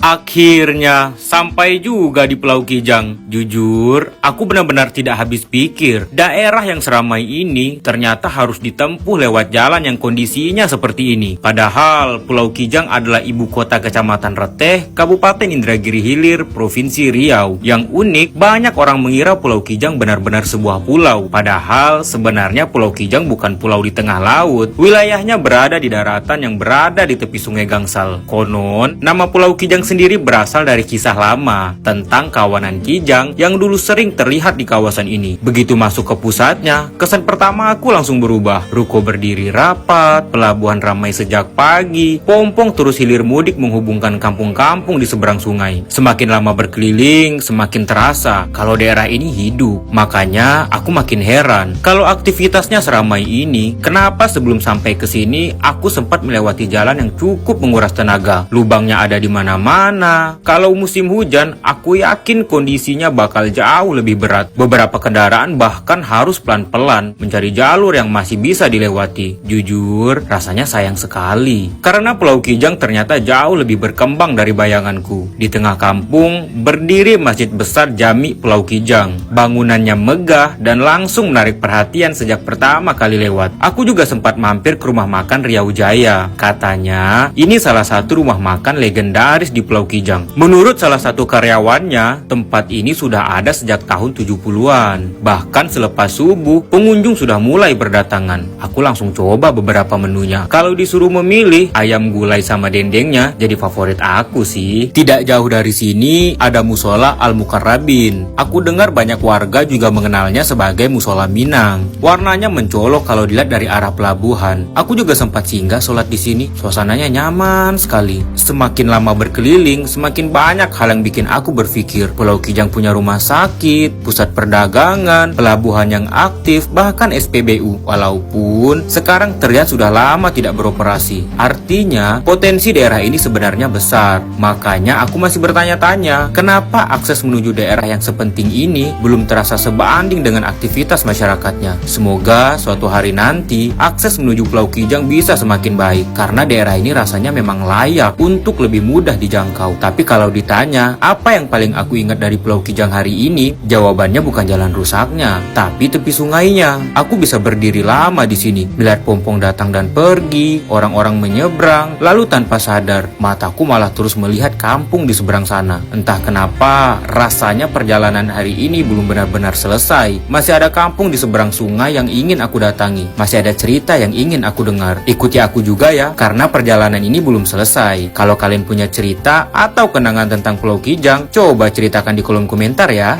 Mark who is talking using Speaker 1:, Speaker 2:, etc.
Speaker 1: Akhirnya sampai juga di Pulau Kijang. Jujur, aku benar-benar tidak habis pikir. Daerah yang seramai ini ternyata harus ditempuh lewat jalan yang kondisinya seperti ini. Padahal Pulau Kijang adalah ibu kota Kecamatan Reteh, Kabupaten Indragiri Hilir, Provinsi Riau. Yang unik, banyak orang mengira Pulau Kijang benar-benar sebuah pulau. Padahal sebenarnya Pulau Kijang bukan pulau di tengah laut. Wilayahnya berada di daratan yang berada di tepi Sungai Gangsal. Konon, nama Pulau Kijang sendiri berasal dari kisah lama tentang kawanan kijang yang dulu sering terlihat di kawasan ini. Begitu masuk ke pusatnya, kesan pertama aku langsung berubah. Ruko berdiri rapat, pelabuhan ramai sejak pagi, pompong terus hilir mudik menghubungkan kampung-kampung di seberang sungai. Semakin lama berkeliling, semakin terasa kalau daerah ini hidup. Makanya aku makin heran, kalau aktivitasnya seramai ini, kenapa sebelum sampai ke sini aku sempat melewati jalan yang cukup menguras tenaga. Lubangnya ada di mana-mana. Kalau musim hujan, aku yakin kondisinya bakal jauh lebih berat. Beberapa kendaraan bahkan harus pelan-pelan mencari jalur yang masih bisa dilewati. Jujur, rasanya sayang sekali. Karena Pulau Kijang ternyata jauh lebih berkembang dari bayanganku. Di tengah kampung, berdiri masjid besar Jami Pulau Kijang. Bangunannya megah dan langsung menarik perhatian sejak pertama kali lewat. Aku juga sempat mampir ke rumah makan Riau Jaya. Katanya, ini salah satu rumah makan legendaris di Pulau Kijang. Menurut salah satu karyawannya, tempat ini sudah ada sejak tahun 70-an. Bahkan selepas subuh, pengunjung sudah mulai berdatangan. Aku langsung coba beberapa menunya. Kalau disuruh memilih, ayam gulai sama dendengnya jadi favorit aku sih. Tidak jauh dari sini, ada musola Al-Mukarrabin. Aku dengar banyak warga juga mengenalnya sebagai musola Minang. Warnanya mencolok kalau dilihat dari arah pelabuhan. Aku juga sempat singgah sholat di sini. Suasananya nyaman sekali. Semakin lama berkeliling, semakin banyak hal yang bikin aku berpikir Pulau Kijang punya rumah sakit, pusat perdagangan, pelabuhan yang aktif, bahkan SPBU. Walaupun sekarang terlihat sudah lama tidak beroperasi. Artinya, potensi daerah ini sebenarnya besar. Makanya aku masih bertanya-tanya, kenapa akses menuju daerah yang sepenting ini belum terasa sebanding dengan aktivitas masyarakatnya. Semoga suatu hari nanti akses menuju Pulau Kijang bisa semakin baik, karena daerah ini rasanya memang layak untuk lebih mudah dijangkau. Tapi kalau ditanya, apa yang paling aku ingat dari Pulau Kijang hari ini? Jawabannya bukan jalan rusaknya, tapi tepi sungainya. Aku bisa berdiri lama di sini, melihat pompong datang dan pergi, orang-orang menyeberang, lalu tanpa sadar, mataku malah terus melihat kampung di seberang sana. Entah kenapa, rasanya perjalanan hari ini belum benar-benar selesai. Masih ada kampung di seberang sungai yang ingin aku datangi. Masih ada cerita yang ingin aku dengar. Ikuti aku juga ya, karena perjalanan ini belum selesai. Kalau kalian punya cerita atau kenangan tentang Pulau Kijang, coba ceritakan di kolom komentar ya.